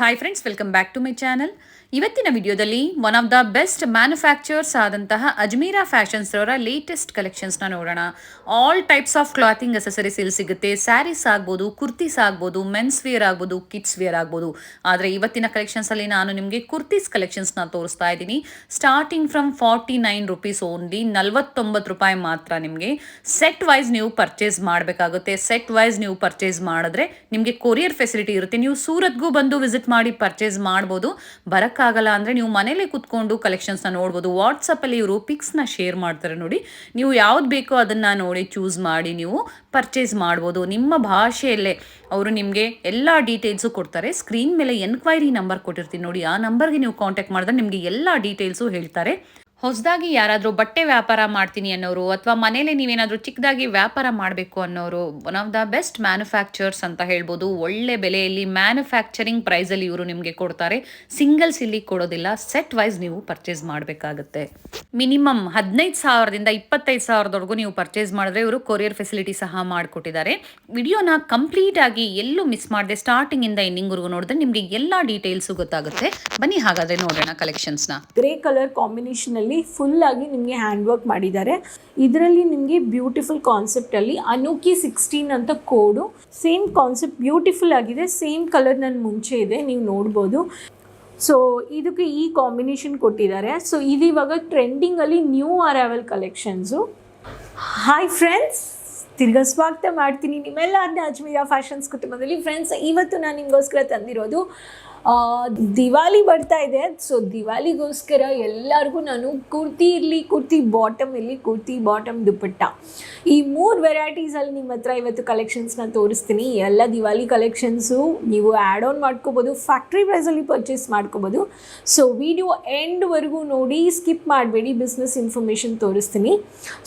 Hi friends, welcome back to my channel. ಇವತ್ತಿನ ವಿಡಿಯೋದಲ್ಲಿ one of the best manufacturers ಆದಂತಹ Ajmera fashions ಅವರ latest ಕಲೆಕ್ಷನ್ಸ್ನ ನೋಡೋಣ. All types of clothing accessories ಇಲ್ಲಿ ಸಿಗುತ್ತೆ. ಸ್ಯಾರೀಸ್ ಆಗ್ಬೋದು, ಕುರ್ತೀಸ್ ಆಗ್ಬೋದು, ಮೆನ್ಸ್ ವೇರ್ ಆಗ್ಬೋದು, ಕಿಡ್ಸ್ ವೇರ್ ಆಗ್ಬೋದು. ಆದರೆ ಇವತ್ತಿನ ಕಲೆಕ್ಷನ್ಸಲ್ಲಿ ನಾನು ನಿಮಗೆ ಕುರ್ತೀಸ್ ಕಲೆಕ್ಷನ್ಸ್ನ ತೋರಿಸ್ತಾ ಇದ್ದೀನಿ. ಸ್ಟಾರ್ಟಿಂಗ್ ಫ್ರಮ್ 49 ರುಪೀಸ್ ಓನ್ಲಿ, 49 ರೂಪಾಯಿ ಮಾತ್ರ. ನಿಮಗೆ ಸೆಟ್ ವೈಸ್ ನೀವು ಪರ್ಚೇಸ್ ಮಾಡಬೇಕಾಗುತ್ತೆ. ಸೆಟ್ ವೈಸ್ ನೀವು ಪರ್ಚೇಸ್ ಮಾಡಿದ್ರೆ ನಿಮಗೆ ಕೊರಿಯರ್ ಫೆಸಿಲಿಟಿ ಇರುತ್ತೆ. ನೀವು ಸೂರತ್ಗೂ ಬಂದು ವಿಸಿಟ್ ಮಾಡಿ ಪರ್ಚೇಸ್ ಮಾಡ್ಬೋದು. ಬರೋಕ್ಕಾಗಲ್ಲ ಅಂದರೆ ನೀವು ಮನೇಲಿ ಕೂತ್ಕೊಂಡು ಕಲೆಕ್ಷನ್ಸ್ನ ನೋಡ್ಬೋದು. ವಾಟ್ಸಪ್ಪಲ್ಲಿ ಇವರು ಪಿಕ್ಸ್ನ ಶೇರ್ ಮಾಡ್ತಾರೆ ನೋಡಿ. ನೀವು ಯಾವ್ದು ಬೇಕೋ ಅದನ್ನು ನೋಡಿ ಚೂಸ್ ಮಾಡಿ ನೀವು ಪರ್ಚೇಸ್ ಮಾಡ್ಬೋದು. ನಿಮ್ಮ ಭಾಷೆಯಲ್ಲೇ ಅವರು ನಿಮಗೆ ಎಲ್ಲ ಡೀಟೇಲ್ಸು ಕೊಡ್ತಾರೆ. ಸ್ಕ್ರೀನ್ ಮೇಲೆ ಎನ್ಕ್ವೈರಿ ನಂಬರ್ ಕೊಟ್ಟಿರ್ತೀನಿ ನೋಡಿ, ಆ ನಂಬರ್ಗೆ ನೀವು ಕಾಂಟ್ಯಾಕ್ಟ್ ಮಾಡಿದ್ರೆ ನಿಮಗೆ ಎಲ್ಲ ಡೀಟೇಲ್ಸು ಹೇಳ್ತಾರೆ. ಹೊಸದಾಗಿ ಯಾರಾದರೂ ಬಟ್ಟೆ ವ್ಯಾಪಾರ ಮಾಡ್ತೀನಿ ಅನ್ನೋರು ಅಥವಾ ಮನೇಲಿ ನೀವೇನಾದರೂ ಚಿಕ್ಕದಾಗಿ ವ್ಯಾಪಾರ ಮಾಡಬೇಕು ಅನ್ನೋರು, one of the best manufacturers ಅಂತ ಹೇಳ್ಬೋದು. ಒಳ್ಳೆ ಬೆಲೆಯಲ್ಲಿ ಮ್ಯಾನುಫ್ಯಾಕ್ಚರಿಂಗ್ ಪ್ರೈಸಲ್ಲಿ ಇವರು ನಿಮಗೆ ಕೊಡ್ತಾರೆ. ಸಿಂಗಲ್ಸ್ ಇಲ್ಲಿ ಕೊಡೋದಿಲ್ಲ, ಸೆಟ್ ವೈಸ್ ನೀವು ಪರ್ಚೇಸ್ ಮಾಡಬೇಕಾಗುತ್ತೆ. ಮಿನಿಮಮ್ 15,000ದಿಂದ 25,000ದವರೆಗೂ ನೀವು ಪರ್ಚೇಸ್ ಮಾಡಿದ್ರೆ ಇವರು ಕೊರಿಯರ್ ಫೆಸಿಲಿಟಿ ಸಹ ಮಾಡಿಕೊಟ್ಟಿದ್ದಾರೆ. ವಿಡಿಯೋನ ಕಂಪ್ಲೀಟ್ ಆಗಿ ಎಲ್ಲೂ ಮಿಸ್ ಮಾಡದೆ ಸ್ಟಾರ್ಟಿಂಗಿಂದ ಎಂಡಿಂಗ್ವರೆಗೂ ನೋಡಿದ್ರೆ ನಿಮಗೆ ಎಲ್ಲ ಡೀಟೇಲ್ಸು ಗೊತ್ತಾಗುತ್ತೆ. ಬನ್ನಿ ಹಾಗಾದರೆ ನೋಡೋಣ ಕಲೆಕ್ಷನ್ಸ್ನ. ಗ್ರೇ ಕಲರ್ ಕಾಂಬಿನೇಷನಲ್ಲಿ ಫುಲ್ ಆಗಿ ನಿಮಗೆ ಹ್ಯಾಂಡ್ ವರ್ಕ್ ಮಾಡಿದ್ದಾರೆ. ಇದರಲ್ಲಿ ನಿಮಗೆ ಬ್ಯೂಟಿಫುಲ್ ಕಾನ್ಸೆಪ್ಟ್ ಅಲ್ಲಿ ಅನೋಕಿ 16 ಅಂತ ಕೋಡು, ಸೇಮ್ ಕಾನ್ಸೆಪ್ಟ್ ಬ್ಯೂಟಿಫುಲ್ ಆಗಿದೆ. ಸೇಮ್ ಕಲರ್ ನನ್ನ ಮುಂಚೆ ಇದೆ, ನೀವು ನೋಡ್ಬೋದು. ಸೊ ಇದಕ್ಕೆ ಈ ಕಾಂಬಿನೇಷನ್ ಕೊಟ್ಟಿದ್ದಾರೆ. ಸೊ ಇದು ಇವಾಗ ಟ್ರೆಂಡಿಂಗಲ್ಲಿ new arrival collections. Hi friends, ತಿರ್ಗಾ ಸ್ವಾಗತ ಮಾಡ್ತೀನಿ ನಿಮ್ಮೆಲ್ಲರನ್ನ ಅಜ್ಮೀರಾ ಫ್ಯಾಷನ್ಸ್ ಕುಟುಂಬದಲ್ಲಿ. ಫ್ರೆಂಡ್ಸ್, ಇವತ್ತು ನಾನು ನಿಮಗೋಸ್ಕರ ತಂದಿರೋದು ದಿವಾಲಿ ಬರ್ತಾ ಇದೆ. ಸೊ ದಿವಾಲಿಗೋಸ್ಕರ ಎಲ್ಲರಿಗೂ ನಾನು ಕುರ್ತಿ ಇರಲಿ, ಕುರ್ತಿ ಬಾಟಮ್ ಇರಲಿ, ಕುರ್ತಿ ಬಾಟಮ್ ದುಪ್ಪಟ್ಟ, ಈ 3 ವೆರೈಟೀಸಲ್ಲಿ ನಿಮ್ಮ ಹತ್ರ ಇವತ್ತು ಕಲೆಕ್ಷನ್ಸ್ನ ತೋರಿಸ್ತೀನಿ. ಎಲ್ಲ ದಿವಾಲಿ ಕಲೆಕ್ಷನ್ಸು ನೀವು ಆ್ಯಡ್ ಆನ್ ಮಾಡ್ಕೋಬೋದು, ಫ್ಯಾಕ್ಟ್ರಿ ಪ್ರೈಸಲ್ಲಿ ಪರ್ಚೇಸ್ ಮಾಡ್ಕೋಬೋದು. ಸೊ ವಿಡಿಯೋ ಎಂಡ್ವರೆಗೂ ನೋಡಿ, ಸ್ಕಿಪ್ ಮಾಡಬೇಡಿ, ಬಿಸ್ನೆಸ್ ಇನ್ಫಾರ್ಮೇಷನ್ ತೋರಿಸ್ತೀನಿ.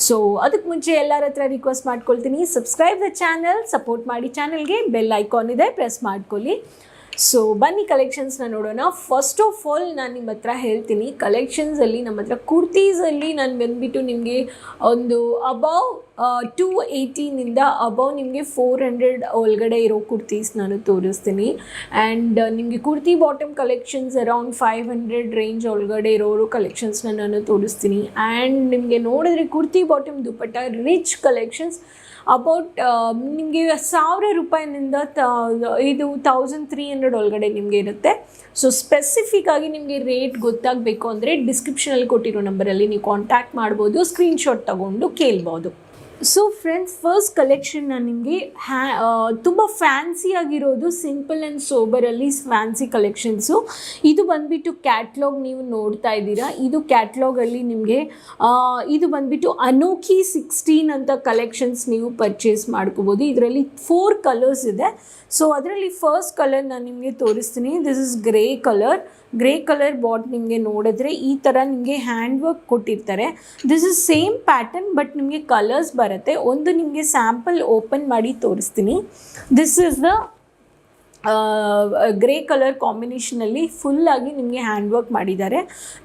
ಸೊ ಅದಕ್ಕೆ ಮುಂಚೆ ಎಲ್ಲರ ಹತ್ರ ರಿಕ್ವೆಸ್ಟ್ ಮಾಡ್ಕೊಳ್ತೀನಿ, ಸಬ್ಸ್ಕ್ರೈಬ್ ದ ಚಾನಲ್, ಸಪೋರ್ಟ್ ಮಾಡಿ ಚಾನಲ್ಗೆ. ಬೆಲ್ ಐಕಾನ್ ಇದೆ, ಪ್ರೆಸ್ ಮಾಡ್ಕೊಳ್ಳಿ. ಸೊ ಬನ್ನಿ ಕಲೆಕ್ಷನ್ಸ್ನ ನೋಡೋಣ. ಫಸ್ಟ್ ಆಫ್ ಆಲ್ ನಾನು ನಿಮ್ಮ ಹತ್ರ ಹೇಳ್ತೀನಿ, ಕಲೆಕ್ಷನ್ಸಲ್ಲಿ ನಮ್ಮ ಹತ್ರ ಕುರ್ತೀಸಲ್ಲಿ ನಾನು ಬಂದುಬಿಟ್ಟು ನಿಮಗೆ ಒಂದು ಅಬೌವ್ 280ನಿಂದ ಅಬೌವ್ ನಿಮಗೆ 400 ಒಳಗಡೆ ಇರೋ ಕುರ್ತೀಸ್ ನಾನು ತೋರಿಸ್ತೀನಿ. ಆ್ಯಂಡ್ ನಿಮಗೆ kurti bottom collections around 500 range ಒಳಗಡೆ ಇರೋರು ಕಲೆಕ್ಷನ್ಸ್ನ ನಾನು ತೋರಿಸ್ತೀನಿ. ಆ್ಯಂಡ್ ನಿಮಗೆ ನೋಡಿದ್ರೆ kurti bottom dupatta rich collections about ನಿಮಗೆ 1,000 ರೂಪಾಯಿನಿಂದ ಇದು 1,300 ಒಳಗಡೆ ನಿಮಗೆ ಇರುತ್ತೆ. ಸೊ ಸ್ಪೆಸಿಫಿಕ್ ಆಗಿ ನಿಮಗೆ ರೇಟ್ ಗೊತ್ತಾಗಬೇಕು ಅಂದರೆ ಡಿಸ್ಕ್ರಿಪ್ಷನಲ್ಲಿ ಕೊಟ್ಟಿರೋ ನಂಬರಲ್ಲಿ ನೀವು ಕಾಂಟ್ಯಾಕ್ಟ್ ಮಾಡ್ಬೋದು, ಸ್ಕ್ರೀನ್ಶಾಟ್ ತೊಗೊಂಡು ಕೇಳ್ಬೋದು. ಸೊ ಫ್ರೆಂಡ್ಸ್, ಫಸ್ಟ್ ಕಲೆಕ್ಷನ್ ನಾನು ನಿಮಗೆ ತುಂಬ ಫ್ಯಾನ್ಸಿ ಆಗಿರೋದು, ಸಿಂಪಲ್ ಆ್ಯಂಡ್ ಸೋಬರಲ್ಲಿ ಫ್ಯಾನ್ಸಿ ಕಲೆಕ್ಷನ್ಸು. ಇದು ಬಂದುಬಿಟ್ಟು ಕ್ಯಾಟ್ಲಾಗ್ ನೀವು ನೋಡ್ತಾ ಇದ್ದೀರಾ. ಇದು ಕ್ಯಾಟ್ಲಾಗಲ್ಲಿ ನಿಮಗೆ ಇದು ಬಂದುಬಿಟ್ಟು ಅನೋಕಿ 16 ಅಂತ ಕಲೆಕ್ಷನ್ಸ್ ನೀವು ಪರ್ಚೇಸ್ ಮಾಡ್ಕೋಬೋದು. ಇದರಲ್ಲಿ 4 ಕಲರ್ಸ್ ಇದೆ. ಸೊ ಅದರಲ್ಲಿ ಫಸ್ಟ್ ಕಲರ್ ನಾನು ನಿಮಗೆ ತೋರಿಸ್ತೀನಿ. This is grey colour. Grey colour but ನಿಮಗೆ ನೋಡಿದ್ರೆ ಈ ಥರ ನಿಮಗೆ ಹ್ಯಾಂಡ್ ವರ್ಕ್ ಕೊಟ್ಟಿರ್ತಾರೆ. This is same pattern but ನಿಮಗೆ ಕಲರ್ಸ್ ಬರುತ್ತೆ. ಒಂದು ನಿಮಗೆ ಸ್ಯಾಂಪಲ್ ಓಪನ್ ಮಾಡಿ ತೋರಿಸ್ತೀನಿ. This is the grey colour ಕಾಂಬಿನೇಷನಲ್ಲಿ ಫುಲ್ಲಾಗಿ ನಿಮಗೆ ಹ್ಯಾಂಡ್ ವರ್ಕ್ ಮಾಡಿದ್ದಾರೆ.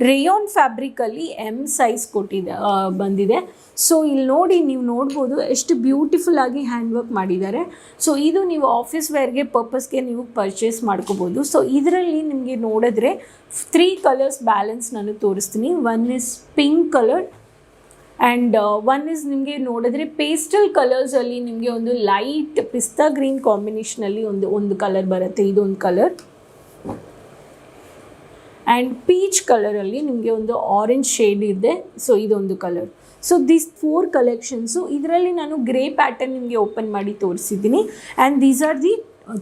ರೇಯಾನ್ ಫ್ಯಾಬ್ರಿಕಲ್ಲಿ ಎಮ್ ಸೈಜ್ ಬಂದಿದೆ. ಸೊ ಇಲ್ಲಿ ನೋಡಿ, ನೀವು ನೋಡ್ಬೋದು ಎಷ್ಟು ಬ್ಯೂಟಿಫುಲ್ ಆಗಿ ಹ್ಯಾಂಡ್ ವರ್ಕ್ ಮಾಡಿದ್ದಾರೆ. ಸೊ ಇದು ನೀವು ಆಫೀಸ್ ವೇರ್ಗೆ ಪರ್ಪಸ್ಗೆ ನೀವು ಪರ್ಚೇಸ್ ಮಾಡ್ಕೋಬೋದು. ಸೊ ಇದರಲ್ಲಿ ನಿಮಗೆ ನೋಡಿದ್ರೆ 3 ಕಲರ್ಸ್ ಬ್ಯಾಲೆನ್ಸ್ ನಾನು ತೋರಿಸ್ತೀನಿ. One is pink colour and one is ನಿಮಗೆ ನೋಡಿದ್ರೆ ಪೇಸ್ಟಲ್ ಕಲರ್ಸಲ್ಲಿ ನಿಮಗೆ ಒಂದು ಲೈಟ್ ಪಿಸ್ತಾ ಗ್ರೀನ್ ಕಾಂಬಿನೇಷನಲ್ಲಿ ಒಂದು ಕಲರ್ ಬರುತ್ತೆ, ಇದೊಂದು ಕಲರ್. ಆ್ಯಂಡ್ ಪೀಚ್ ಕಲರಲ್ಲಿ ನಿಮಗೆ ಒಂದು ಆರೆಂಜ್ ಶೇಡ್ ಇದೆ. ಸೊ ಇದೊಂದು ಕಲರ್. So these 4 collections. ಇದರಲ್ಲಿ ನಾನು ಗ್ರೇ ಪ್ಯಾಟರ್ನ್ ನಿಮಗೆ ಓಪನ್ ಮಾಡಿ ತೋರಿಸಿದ್ದೀನಿ. And these are the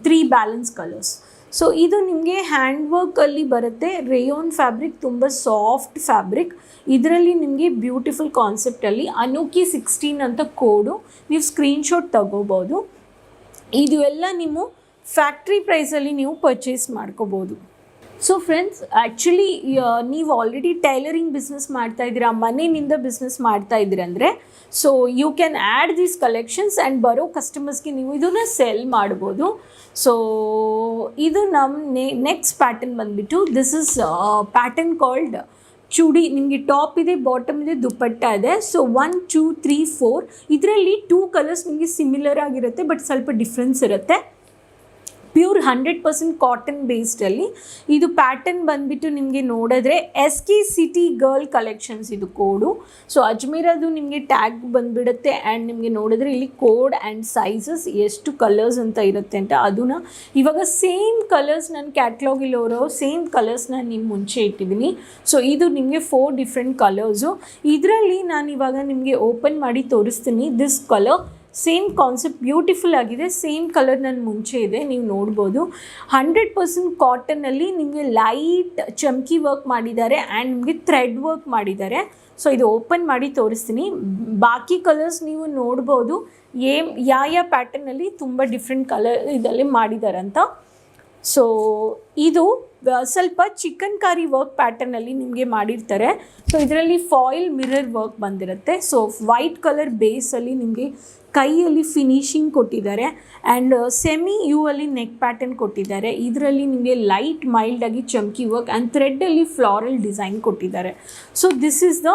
3 balance colours. So ಇದು ನಿಮಗೆ ಹ್ಯಾಂಡ್ ವರ್ಕಲ್ಲಿ ಬರುತ್ತೆ. ರೇಯಾನ್ ಫ್ಯಾಬ್ರಿಕ್ ತುಂಬ ಸಾಫ್ಟ್ ಫ್ಯಾಬ್ರಿಕ್. ಇದರಲ್ಲಿ ನಿಮಗೆ ಬ್ಯೂಟಿಫುಲ್ ಕಾನ್ಸೆಪ್ಟಲ್ಲಿ ಅನೋಕಿ 16 ಅಂತ ಕೋಡು, ನೀವು ಸ್ಕ್ರೀನ್ಶಾಟ್ ತಗೋಬೋದು. ಇದು ಎಲ್ಲ ನೀವು ಫ್ಯಾಕ್ಟ್ರಿ ಪ್ರೈಸಲ್ಲಿ ನೀವು ಪರ್ಚೇಸ್ ಮಾಡ್ಕೋಬೋದು. ಸೊ ಫ್ರೆಂಡ್ಸ್, ಆ್ಯಕ್ಚುಲಿ ನೀವು ಆಲ್ರೆಡಿ ಟೈಲರಿಂಗ್ ಬಿಸ್ನೆಸ್ ಮಾಡ್ತಾ ಇದ್ದೀರಾ, ಮನೆಯಿಂದ ಬಿಸ್ನೆಸ್ ಮಾಡ್ತಾ ಇದ್ದೀರಂದರೆ so you can add these collections and ಬರೋ ಕಸ್ಟಮರ್ಸ್ಗೆ ನೀವು ಇದನ್ನು ಸೆಲ್ ಮಾಡ್ಬೋದು. ಸೊ ಇದು ನಮ್ಮ ನೆಕ್ಸ್ಟ್ ಪ್ಯಾಟರ್ನ್ ಬಂದುಬಿಟ್ಟು this is pattern called chudi. ನಿಮಗೆ ಟಾಪ್ ಇದೆ, ಬಾಟಮ್ ಇದೆ, ದುಪ್ಪಟ್ಟ ಇದೆ. ಸೊ 1 2 3 4 ಇದರಲ್ಲಿ 2 ಕಲರ್ಸ್ ನಿಮಗೆ ಸಿಮಿಲರ್ ಆಗಿರುತ್ತೆ ಬಟ್ ಸ್ವಲ್ಪ ಡಿಫ್ರೆನ್ಸ್ ಇರುತ್ತೆ. ಪ್ಯೂರ್ 100% ಕಾಟನ್ ಬೇಸ್ಡಲ್ಲಿ. ಇದು ಪ್ಯಾಟರ್ನ್ ಬಂದುಬಿಟ್ಟು ನಿಮಗೆ ನೋಡಿದ್ರೆ SK ಸಿಟಿ ಗರ್ಲ್ ಕಲೆಕ್ಷನ್ಸ್ ಇದು ಕೋಡು. ಸೊ ಅಜ್ಮೀರದು ನಿಮಗೆ ಟ್ಯಾಗ್ ಬಂದುಬಿಡುತ್ತೆ ಆ್ಯಂಡ್ ನಿಮಗೆ ನೋಡಿದ್ರೆ ಇಲ್ಲಿ ಕೋಡ್ ಆ್ಯಂಡ್ ಸೈಜಸ್ ಎಷ್ಟು ಕಲರ್ಸ್ ಅಂತ ಇರುತ್ತೆ ಅಂತ. ಅದನ್ನ ಇವಾಗ ಸೇಮ್ ಕಲರ್ಸ್ ನನ್ನ ಕ್ಯಾಟ್ಲಾಗಿಲ್ಲೋರೋ ಸೇಮ್ ಕಲರ್ಸ್ ನಾನು ನಿಮ್ಮ ಮುಂಚೆ ಇಟ್ಟಿದ್ದೀನಿ. ಸೊ ಇದು ನಿಮಗೆ 4 ಡಿಫ್ರೆಂಟ್ ಕಲರ್ಸು. ಇದರಲ್ಲಿ ನಾನು ಇವಾಗ ನಿಮಗೆ ಓಪನ್ ಮಾಡಿ ತೋರಿಸ್ತೀನಿ. This colour same concept beautiful ಆಗಿದೆ. ಸೇಮ್ ಕಲರ್ ನನ್ನ ಮುಂಚೆ ಇದೆ, ನೀವು ನೋಡ್ಬೋದು. 100% ಕಾಟನಲ್ಲಿ ನಿಮಗೆ ಲೈಟ್ ಚಮ್ಕಿ ವರ್ಕ್ ಮಾಡಿದ್ದಾರೆ ಆ್ಯಂಡ್ ನಿಮಗೆ ಥ್ರೆಡ್ ವರ್ಕ್ ಮಾಡಿದ್ದಾರೆ. ಸೊ ಇದು ಓಪನ್ ಮಾಡಿ ತೋರಿಸ್ತೀನಿ. ಬಾಕಿ ಕಲರ್ಸ್ ನೀವು ನೋಡ್ಬೋದು ಯಾವ ಪ್ಯಾಟರ್ನಲ್ಲಿ ತುಂಬ ಡಿಫ್ರೆಂಟ್ ಕಲರ್ ಇದರಲ್ಲಿ ಮಾಡಿದ್ದಾರೆ ಅಂತ. ಸೊ ಇದು ಸ್ವಲ್ಪ ಚಿಕನ್ ಕಾರಿ ವರ್ಕ್ ಪ್ಯಾಟರ್ನಲ್ಲಿ ನಿಮಗೆ ಮಾಡಿರ್ತಾರೆ. ಸೊ ಇದರಲ್ಲಿ ಫಾಯಿಲ್ ಮಿರರ್ ವರ್ಕ್ ಬಂದಿರುತ್ತೆ. ಸೊ ವೈಟ್ ಕಲರ್ ಬೇಸಲ್ಲಿ ನಿಮಗೆ ಕೈಯಲ್ಲಿ ಫಿನಿಶಿಂಗ್ ಕೊಟ್ಟಿದ್ದಾರೆ ಆ್ಯಂಡ್ ಸೆಮಿ ಯು ಅಲ್ಲಿ ನೆಕ್ ಪ್ಯಾಟರ್ನ್ ಕೊಟ್ಟಿದ್ದಾರೆ. ಇದರಲ್ಲಿ ನಿಮಗೆ ಲೈಟ್ ಮೈಲ್ಡಾಗಿ ಚಮ್ಕಿ ವರ್ಕ್ ಆ್ಯಂಡ್ ಥ್ರೆಡ್ಡಲ್ಲಿ ಫ್ಲಾರಲ್ ಡಿಸೈನ್ ಕೊಟ್ಟಿದ್ದಾರೆ. So this is the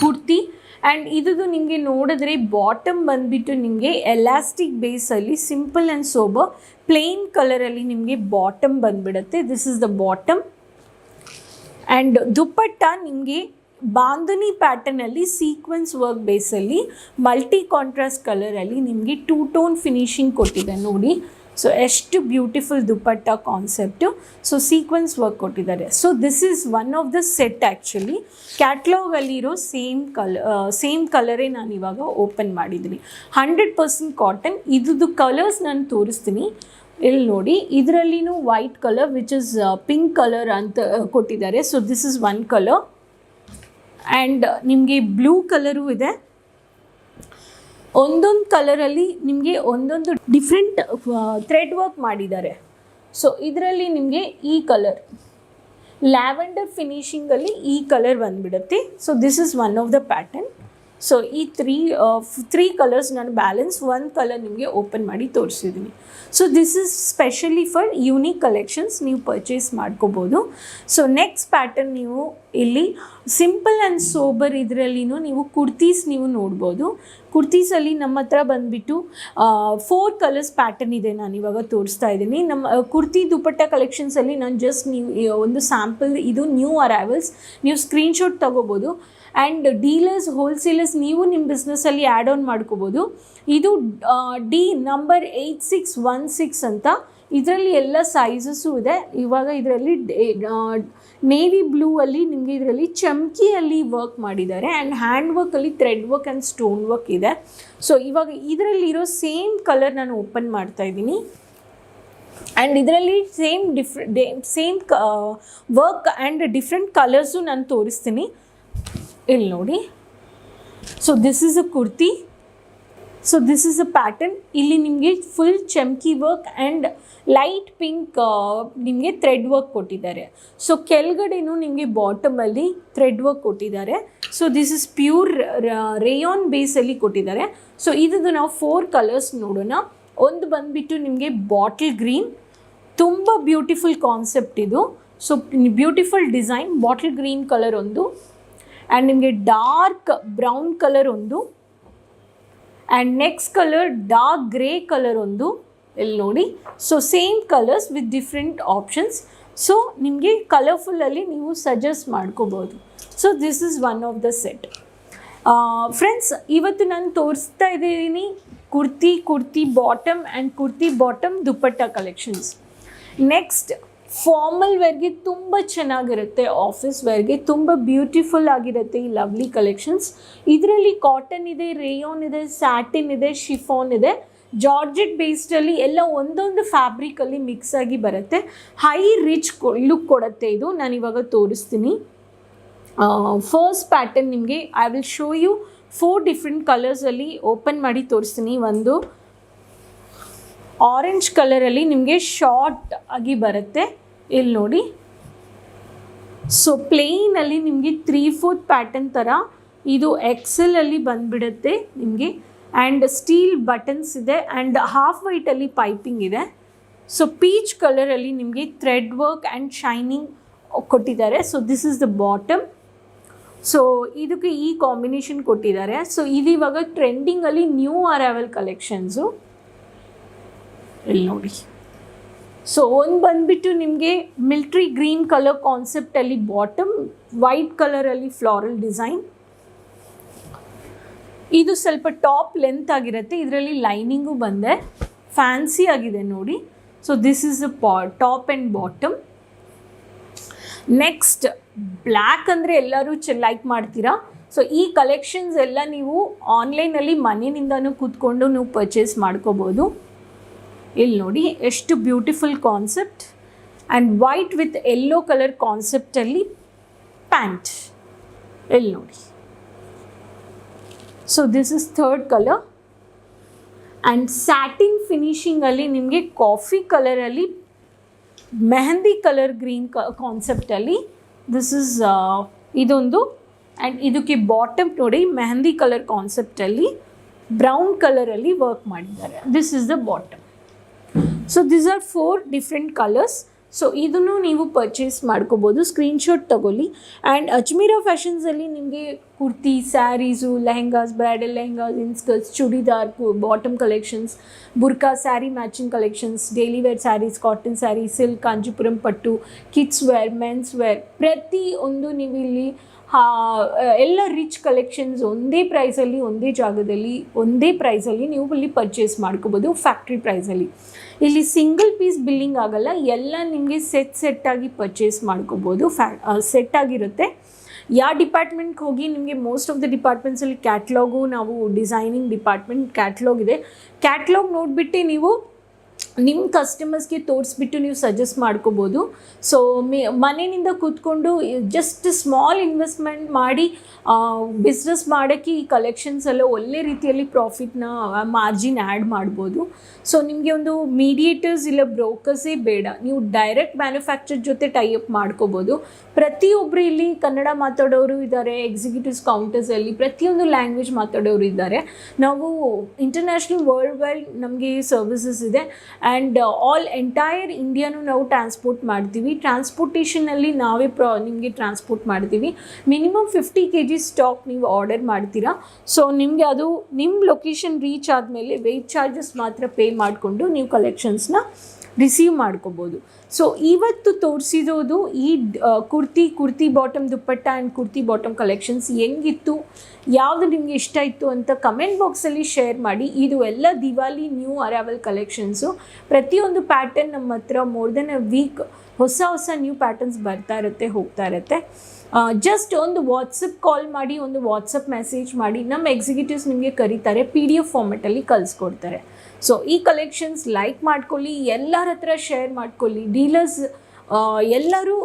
kurti. And ಇದು ನಿಮಗೆ ನೋಡಿದ್ರೆ ಬಾಟಮ್ ಬಂದುಬಿಟ್ಟು ನಿಮಗೆ ಎಲಾಸ್ಟಿಕ್ ಬೇಸಲ್ಲಿ ಸಿಂಪಲ್ ಆ್ಯಂಡ್ ಸೋಬರ್ ಪ್ಲೇನ್ ಕಲರಲ್ಲಿ ನಿಮಗೆ ಬಾಟಮ್ ಬಂದುಬಿಡುತ್ತೆ. This is the bottom. And dupatta ನಿಮಗೆ ಬಾಂಧನಿ ಪ್ಯಾಟರ್ನಲ್ಲಿ ಸೀಕ್ವೆನ್ಸ್ ವರ್ಕ್ ಬೇಸಲ್ಲಿ ಮಲ್ಟಿ ಕಾಂಟ್ರಾಸ್ಟ್ ಕಲರಲ್ಲಿ ನಿಮಗೆ 2 ಟೋನ್ ಫಿನಿಶಿಂಗ್ ಕೊಟ್ಟಿದೆ ನೋಡಿ. ಸೊ ಎಷ್ಟು beautiful dupatta concept. So sequence work ಕೊಟ್ಟಿದ್ದಾರೆ. So this is one of the set actually. ಕ್ಯಾಟ್ಲಾಗಲ್ಲಿರೋ ಸೇಮ್ ಕಲರೇ ನಾನು ಇವಾಗ ಓಪನ್ ಮಾಡಿದ್ದೀನಿ. 100% ಕಾಟನ್. ಇದ್ದು ಕಲರ್ಸ್ ನಾನು ತೋರಿಸ್ತೀನಿ. ಇಲ್ಲಿ ನೋಡಿ, ಇದರಲ್ಲಿನೂ white colour which is pink colour ಅಂತ ಕೊಟ್ಟಿದ್ದಾರೆ. So this is one colour. And ನಿಮಗೆ ಬ್ಲೂ ಕಲರು ಇದೆ. ಒಂದೊಂದು ಕಲರಲ್ಲಿ ನಿಮಗೆ ಒಂದೊಂದು ಡಿಫ್ರೆಂಟ್ ಥ್ರೆಡ್ ವರ್ಕ್ ಮಾಡಿದ್ದಾರೆ. ಸೊ ಇದರಲ್ಲಿ ನಿಮಗೆ ಈ ಕಲರ್ ಲ್ಯಾವೆಂಡರ್ ಫಿನಿಶಿಂಗಲ್ಲಿ ಈ ಕಲರ್ ಬಂದುಬಿಡುತ್ತೆ. So this is one of the pattern. So ಈ ತ್ರೀ ಕಲರ್ಸ್ ನಾನು ಬ್ಯಾಲೆನ್ಸ್ ಒಂದು ಕಲರ್ ನಿಮಗೆ ಓಪನ್ ಮಾಡಿ ತೋರಿಸಿದ್ದೀನಿ. So this is specially for unique collections, ನೀವು ಪರ್ಚೇಸ್ ಮಾಡ್ಕೋಬೋದು. ಸೊ ನೆಕ್ಸ್ಟ್ ಪ್ಯಾಟರ್ನ್ ನೀವು ಇಲ್ಲಿ ಸಿಂಪಲ್ ಆ್ಯಂಡ್ ಸೋಬರ್ ಇದರಲ್ಲಿನೂ ನೀವು ಕುರ್ತೀಸ್ ನೀವು ನೋಡ್ಬೋದು. ಕುರ್ತೀಸಲ್ಲಿ ನಮ್ಮ ಹತ್ರ ಬಂದುಬಿಟ್ಟು 4 ಕಲರ್ಸ್ ಪ್ಯಾಟರ್ನ್ ಇದೆ. ನಾನು ಇವಾಗ ತೋರಿಸ್ತಾ ಇದ್ದೀನಿ. ನಮ್ಮ ಕುರ್ತಿ ದುಪ್ಪಟ್ಟ ಕಲೆಕ್ಷನ್ಸಲ್ಲಿ ನಾನು ಜಸ್ಟ್ ನೀವು ಒಂದು ಸ್ಯಾಂಪಲ್, ಇದು ನ್ಯೂ ಅರೈವಲ್ಸ್, ನೀವು ಸ್ಕ್ರೀನ್ಶಾಟ್ ತೊಗೋಬೋದು. ಆ್ಯಂಡ್ ಡೀಲರ್ಸ್, ಹೋಲ್ಸೇಲರ್ಸ್ ನೀವು ನಿಮ್ಮ ಬಿಸ್ನೆಸ್ಸಲ್ಲಿ ಆ್ಯಡ್ ಆನ್ ಮಾಡ್ಕೋಬೋದು. ಇದು D ನಂಬರ್ 8616 ಅಂತ. ಇದರಲ್ಲಿ ಎಲ್ಲ ಸೈಜಸ್ಸು ಇದೆ. ಇವಾಗ ಇದರಲ್ಲಿ ನೇವಿ ಬ್ಲೂ ಅಲ್ಲಿ ನಿಮಗೆ ಇದರಲ್ಲಿ ಚಮ್ಕಿಯಲ್ಲಿ ವರ್ಕ್ ಮಾಡಿದ್ದಾರೆ ಆ್ಯಂಡ್ ಹ್ಯಾಂಡ್ ವರ್ಕಲ್ಲಿ thread work and stone work ಇದೆ. ಸೊ ಇವಾಗ ಇದರಲ್ಲಿರೋ ಸೇಮ್ ಕಲರ್ ನಾನು ಓಪನ್ ಮಾಡ್ತಾ ಇದ್ದೀನಿ. ಆ್ಯಂಡ್ ಇದರಲ್ಲಿ same work and different colours ನಾನು ತೋರಿಸ್ತೀನಿ. ಇಲ್ಲಿ ನೋಡಿ. So this is a kurti. So this is a pattern. ಇಲ್ಲಿ ನಿಮಗೆ ಫುಲ್ ಚಮ್ಕಿ ವರ್ಕ್ ಆ್ಯಂಡ್ ಲೈಟ್ ಪಿಂಕ್ ನಿಮಗೆ ಥ್ರೆಡ್ ವರ್ಕ್ ಕೊಟ್ಟಿದ್ದಾರೆ. ಸೊ ಕೆಳಗಡೆನೂ ನಿಮಗೆ ಬಾಟಮಲ್ಲಿ ಥ್ರೆಡ್ ವರ್ಕ್ ಕೊಟ್ಟಿದ್ದಾರೆ. So this is pure rayon ಬೇಸಲ್ಲಿ ಕೊಟ್ಟಿದ್ದಾರೆ. ಸೊ ಇದು ನಾವು 4 ಕಲರ್ಸ್ ನೋಡೋಣ. ಒಂದು ಬಂದುಬಿಟ್ಟು ನಿಮಗೆ ಬಾಟಲ್ ಗ್ರೀನ್, ತುಂಬ ಬ್ಯೂಟಿಫುಲ್ ಕಾನ್ಸೆಪ್ಟ್ ಇದು. So beautiful design. Bottle green colour ಒಂದು, ಆ್ಯಂಡ್ ನಿಮಗೆ ಡಾರ್ಕ್ ಬ್ರೌನ್ ಕಲರ್ ಒಂದು, and next colour dark grey colour ಒಂದು. ಇಲ್ಲಿ ನೋಡಿ. So same colours with different options. So ನಿಮಗೆ ಕಲರ್ಫುಲ್ಲಲ್ಲಿ ನೀವು ಸಜೆಸ್ಟ್ ಮಾಡ್ಕೋಬೋದು. So this is one of the set. Friends, ಇವತ್ತು ನಾನು ತೋರಿಸ್ತಾ ಇದ್ದೀನಿ kurti bottom and kurti bottom dupatta collections. Next formal ವೇರ್ಗೆ ತುಂಬ ಚೆನ್ನಾಗಿರುತ್ತೆ, ಆಫೀಸ್ ವೇರ್ಗೆ ತುಂಬ ಬ್ಯೂಟಿಫುಲ್ ಆಗಿರುತ್ತೆ ಈ ಲವ್ಲಿ ಕಲೆಕ್ಷನ್ಸ್. ಇದರಲ್ಲಿ ಕಾಟನ್ ಇದೆ, ರೇಯಾನ್ ಇದೆ, ಸ್ಯಾಟಿನ್ ಇದೆ, ಶಿಫಾನ್ ಇದೆ, ಜಾರ್ಜೆಟ್ ಬೇಸ್ಡಲ್ಲಿ ಎಲ್ಲ ಒಂದೊಂದು ಫ್ಯಾಬ್ರಿಕಲ್ಲಿ ಮಿಕ್ಸ್ ಆಗಿ ಬರುತ್ತೆ. ಹೈ ರಿಚ್ ಲುಕ್ ಕೊಡುತ್ತೆ ಇದು. ನಾನು ಇವಾಗ ತೋರಿಸ್ತೀನಿ. ಫಸ್ಟ್ ಪ್ಯಾಟರ್ನ್ ನಿಮಗೆ I will show you 4 different ಕಲರ್ಸಲ್ಲಿ ಓಪನ್ ಮಾಡಿ ತೋರಿಸ್ತೀನಿ. ಒಂದು ಆರೆಂಜ್ ಕಲರಲ್ಲಿ ನಿಮಗೆ ಶಾರ್ಟ್ ಆಗಿ ಬರುತ್ತೆ. ಇಲ್ಲಿ ನೋಡಿ. ಸೊ ಪ್ಲೇನಲ್ಲಿ ನಿಮಗೆ 3/4 ಪ್ಯಾಟರ್ನ್ ಥರ ಇದು ಎಕ್ಸೆಲಲ್ಲಿ ಬಂದುಬಿಡುತ್ತೆ ನಿಮಗೆ. ಆ್ಯಂಡ್ ಸ್ಟೀಲ್ ಬಟನ್ಸ್ ಇದೆ ಆ್ಯಂಡ್ ಹಾಫ್ ವೈಟಲ್ಲಿ ಪೈಪಿಂಗ್ ಇದೆ. ಸೊ ಪೀಚ್ ಕಲರಲ್ಲಿ ನಿಮಗೆ ಥ್ರೆಡ್ ವರ್ಕ್ ಆ್ಯಂಡ್ ಶೈನಿಂಗ್ ಕೊಟ್ಟಿದ್ದಾರೆ. So this is the bottom. So ಇದಕ್ಕೆ ಈ ಕಾಂಬಿನೇಷನ್ ಕೊಟ್ಟಿದ್ದಾರೆ. ಸೊ ಇದು ಇವಾಗ ಟ್ರೆಂಡಿಂಗಲ್ಲಿ ನ್ಯೂ ಅರೈವಲ್ ಕಲೆಕ್ಷನ್ಸು. ಇಲ್ಲಿ ನೋಡಿ. ಸೊ ಒಂದು ಬಂದುಬಿಟ್ಟು ನಿಮಗೆ ಮಿಲ್ಟ್ರಿ ಗ್ರೀನ್ ಕಲರ್ ಕಾನ್ಸೆಪ್ಟಲ್ಲಿ ಬಾಟಮ್, ವೈಟ್ ಕಲರಲ್ಲಿ ಫ್ಲಾರಲ್ ಡಿಸೈನ್. ಇದು ಸ್ವಲ್ಪ ಟಾಪ್ ಲೆಂತ್ ಆಗಿರುತ್ತೆ, ಇದರಲ್ಲಿ ಲೈನಿಂಗು ಬಂದೆ, ಫ್ಯಾನ್ಸಿ ಆಗಿದೆ ನೋಡಿ. So this is the top and bottom. Next black ಅಂದರೆ ಎಲ್ಲರೂ ಲೈಕ್ ಮಾಡ್ತೀರಾ. ಸೊ ಈ ಕಲೆಕ್ಷನ್ಸ್ ಎಲ್ಲ ನೀವು ಆನ್ಲೈನಲ್ಲಿ ಮನೆಯಿಂದನೂ ಕೂತ್ಕೊಂಡು ನೀವು ಪರ್ಚೇಸ್ ಮಾಡ್ಕೋಬೋದು. ಇಲ್ಲಿ ನೋಡಿ ಎಷ್ಟು beautiful concept, and white with yellow colour ಕಾನ್ಸೆಪ್ಟಲ್ಲಿ ಪ್ಯಾಂಟ್. ಇಲ್ಲಿ ನೋಡಿ. So this is third colour, and satin ಫಿನಿಶಿಂಗಲ್ಲಿ ನಿಮಗೆ ಕಾಫಿ ಕಲರಲ್ಲಿ ಮೆಹಂದಿ ಕಲರ್ ಗ್ರೀನ್ ಕಾನ್ಸೆಪ್ಟಲ್ಲಿ ದಿಸ್ ಇಸ್ ಇದೊಂದು. ಆ್ಯಂಡ್ ಇದಕ್ಕೆ ಬಾಟಮ್ ನೋಡಿ ಮೆಹಂದಿ ಕಲರ್ ಕಾನ್ಸೆಪ್ಟಲ್ಲಿ ಬ್ರೌನ್ ಕಲರಲ್ಲಿ ವರ್ಕ್ ಮಾಡಿದ್ದಾರೆ. This is the bottom. So these are 4 different colours. So ಇದನ್ನು ನೀವು ಪರ್ಚೇಸ್ ಮಾಡ್ಕೋಬೋದು, ಸ್ಕ್ರೀನ್ಶಾಟ್ ತಗೊಳ್ಳಿ. ಆ್ಯಂಡ್ ಅಜ್ಮೀರಾ ಫ್ಯಾಷನ್ಸಲ್ಲಿ ನಿಮಗೆ kurti, saris, lehengas, bridal lehengas, inskirts, churidar, bottom collections, burqa, sari matching collections, daily wear saris, cotton sari, silk, Kanchipuram ಪಟ್ಟು, ಕಿಡ್ಸ್ ವೇರ್, ಮೆನ್ಸ್ ವೇರ್, ಪ್ರತಿಯೊಂದು ನೀವು ಇಲ್ಲಿ ಎಲ್ಲ ರಿಚ್ ಕಲೆಕ್ಷನ್ಸ್ ಒಂದೇ ಪ್ರೈಸಲ್ಲಿ, ಒಂದೇ ಜಾಗದಲ್ಲಿ, ಒಂದೇ ಪ್ರೈಸಲ್ಲಿ ನೀವು ಇಲ್ಲಿ ಪರ್ಚೇಸ್ ಮಾಡ್ಕೋಬೋದು, ಫ್ಯಾಕ್ಟ್ರಿ ಪ್ರೈಸಲ್ಲಿ. ಇಲ್ಲಿ ಸಿಂಗಲ್ ಪೀಸ್ ಬಿಲ್ಲಿಂಗ್ ಆಗಲ್ಲ, ಎಲ್ಲ ನಿಮಗೆ ಸೆಟ್ಟಾಗಿ ಪರ್ಚೇಸ್ ಮಾಡ್ಕೋಬೋದು, ಸೆಟ್ ಆಗಿರುತ್ತೆ. ಯಾವ ಡಿಪಾರ್ಟ್ಮೆಂಟ್ಗೆ ಹೋಗಿ ನಿಮಗೆ ಮೋಸ್ಟ್ ಆಫ್ ದ ಡಿಪಾರ್ಟ್ಮೆಂಟ್ಸಲ್ಲಿ ಕ್ಯಾಟ್ಲಾಗು, ನಾವು ಡಿಸೈನಿಂಗ್ ಡಿಪಾರ್ಟ್ಮೆಂಟ್ ಕ್ಯಾಟ್ಲಾಗ್ ಇದೆ, ಕ್ಯಾಟ್ಲಾಗ್ ನೋಡಿಬಿಟ್ಟು ನೀವು ನಿಮ್ಮ ಕಸ್ಟಮರ್ಸ್ಗೆ ತೋರಿಸ್ಬಿಟ್ಟು ನೀವು ಸಜೆಸ್ಟ್ ಮಾಡ್ಕೋಬೋದು. ಸೊ ಮನೆಯಿಂದ ಕೂತ್ಕೊಂಡು ಜಸ್ಟ್ ಸ್ಮಾಲ್ ಇನ್ವೆಸ್ಟ್ಮೆಂಟ್ ಮಾಡಿ ಬಿಸ್ನೆಸ್ ಮಾಡೋಕ್ಕೆ ಈ ಕಲೆಕ್ಷನ್ಸ್ ಎಲ್ಲ ಒಳ್ಳೆ ರೀತಿಯಲ್ಲಿ ಪ್ರಾಫಿಟ್ನ ಮಾರ್ಜಿನ್ ಆ್ಯಡ್ ಮಾಡ್ಬೋದು. ಸೊ ನಿಮಗೆ ಒಂದು ಮೀಡಿಯೇಟರ್ಸ್ ಇಲ್ಲ ಬ್ರೋಕರ್ಸೇ ಬೇಡ, ನೀವು ಡೈರೆಕ್ಟ್ ಮ್ಯಾನುಫ್ಯಾಕ್ಚರ್ ಜೊತೆ ಟೈಅಪ್ ಮಾಡ್ಕೋಬೋದು. ಪ್ರತಿಯೊಬ್ಬರು ಇಲ್ಲಿ ಕನ್ನಡ ಮಾತಾಡೋರು ಇದ್ದಾರೆ, ಎಕ್ಸಿಕ್ಯೂಟಿವ್ಸ್ ಕೌಂಟರ್ಸಲ್ಲಿ ಪ್ರತಿಯೊಂದು ಲ್ಯಾಂಗ್ವೇಜ್ ಮಾತಾಡೋರು ಇದ್ದಾರೆ. ನಾವು ಇಂಟರ್ನ್ಯಾಷನಲ್ ವರ್ಲ್ಡ್ ವೈಡ್ ನಮಗೆ ಸರ್ವಿಸಸ್ ಇದೆ. ಆ್ಯಂಡ್ ಆಲ್ ಎಂಟೈರ್ ಇಂಡಿಯಾನು ನಾವು ಟ್ರಾನ್ಸ್ಪೋರ್ಟ್ ಮಾಡ್ತೀವಿ. ಟ್ರಾನ್ಸ್ಪೋರ್ಟೇಷನಲ್ಲಿ ನಾವೇ ನಿಮಗೆ ಟ್ರಾನ್ಸ್ಪೋರ್ಟ್ ಮಾಡ್ತೀವಿ. ಮಿನಿಮಮ್ 50 kg ಸ್ಟಾಕ್ ನೀವು ಆರ್ಡರ್ ಮಾಡ್ತೀರಾ. ಸೊ ನಿಮಗೆ ಅದು ನಿಮ್ಮ ಲೊಕೇಶನ್ ರೀಚ್ ಆದಮೇಲೆ ವೆಯ್ಟ್ ಚಾರ್ಜಸ್ ಮಾತ್ರ ಪೇ ಮಾಡಿಕೊಂಡು ನೀವು ಕಲೆಕ್ಷನ್ಸ್ನ ರಿಸೀವ್ ಮಾಡ್ಕೋಬೋದು. ಸೊ ಇವತ್ತು ತೋರಿಸಿರೋದು ಈ kurti bottom dupatta and kurti bottom collections ಹೆಂಗಿತ್ತು, ಯಾವುದು ನಿಮಗೆ ಇಷ್ಟ ಇತ್ತು ಅಂತ ಕಮೆಂಟ್ ಬಾಕ್ಸಲ್ಲಿ ಶೇರ್ ಮಾಡಿ. ಇದು ಎಲ್ಲ ದಿವಾಲಿ ನ್ಯೂ ಅರೈವಲ್ ಕಲೆಕ್ಷನ್ಸು. ಪ್ರತಿಯೊಂದು ಪ್ಯಾಟರ್ನ್ ನಮ್ಮ ಹತ್ರ ಮೋರ್ ದೆನ್ ಅ ವೀಕ್ ಹೊಸ ನ್ಯೂ ಪ್ಯಾಟರ್ನ್ಸ್ ಬರ್ತಾ ಇರುತ್ತೆ, ಹೋಗ್ತಾ ಇರುತ್ತೆ. ಜಸ್ಟ್ ಒಂದು ವಾಟ್ಸಪ್ ಕಾಲ್ ಮಾಡಿ, ಒಂದು ವಾಟ್ಸಪ್ ಮೆಸೇಜ್ ಮಾಡಿ, ನಮ್ಮ ಎಕ್ಸಿಕ್ಯೂಟಿವ್ಸ್ ನಿಮಗೆ ಕರೀತಾರೆ, PDF ಫಾರ್ಮೆಟಲ್ಲಿ ಕಳಿಸ್ಕೊಡ್ತಾರೆ. ಸೊ ಈ ಕಲೆಕ್ಷನ್ಸ್ ಲೈಕ್ ಮಾಡ್ಕೊಳ್ಳಿ, ಎಲ್ಲರ ಹತ್ರ ಶೇರ್ ಮಾಡ್ಕೊಳ್ಳಿ. ಡೀಲರ್ಸ್ ಎಲ್ಲರೂ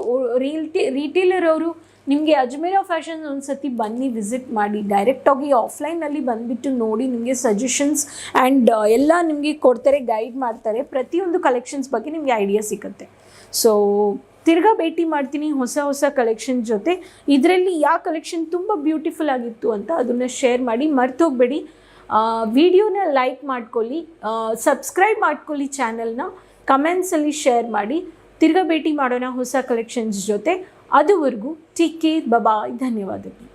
ರೀಟೇಲರ್ ಅವರು ನಿಮಗೆ ಅಜ್ಮೀರಾ ಫ್ಯಾಷನ್ಸ್ ಒಂದು ಸತಿ ಬನ್ನಿ ವಿಸಿಟ್ ಮಾಡಿ, ಡೈರೆಕ್ಟಾಗಿ ಆಫ್ಲೈನಲ್ಲಿ ಬಂದುಬಿಟ್ಟು ನೋಡಿ, ನಿಮಗೆ ಸಜೆಷನ್ಸ್ ಆ್ಯಂಡ್ ಎಲ್ಲ ನಿಮಗೆ ಕೊಡ್ತಾರೆ, ಗೈಡ್ ಮಾಡ್ತಾರೆ. ಪ್ರತಿಯೊಂದು ಕಲೆಕ್ಷನ್ಸ್ ಬಗ್ಗೆ ನಿಮಗೆ ಐಡಿಯಾ ಸಿಗುತ್ತೆ. ಸೊ ತಿರ್ಗಾ ಭೇಟಿ ಮಾಡ್ತೀನಿ ಹೊಸ ಕಲೆಕ್ಷನ್ ಜೊತೆ. ಇದರಲ್ಲಿ ಯಾವ ಕಲೆಕ್ಷನ್ ತುಂಬ ಬ್ಯೂಟಿಫುಲ್ ಆಗಿತ್ತು ಅಂತ ಅದನ್ನು ಶೇರ್ ಮಾಡಿ. ಮರ್ತೋಗ್ಬೇಡಿ, ವಿಡಿಯೋನ ಲೈಕ್ ಮಾಡ್ಕೊಳ್ಳಿ, ಸಬ್ಸ್ಕ್ರೈಬ್ ಮಾಡ್ಕೊಳ್ಳಿ ಚಾನಲ್ನ, ಕಮೆಂಟ್ಸಲ್ಲಿ ಶೇರ್ ಮಾಡಿ. ತಿರ್ಗಾ ಭೇಟಿ ಮಾಡೋಣ ಹೊಸ ಕಲೆಕ್ಷನ್ಸ್ ಜೊತೆ. ಅದುವರೆಗೂ ಟೇಕ್ ಕೇರ್, ಬಾಯ್, ಧನ್ಯವಾದಗಳು.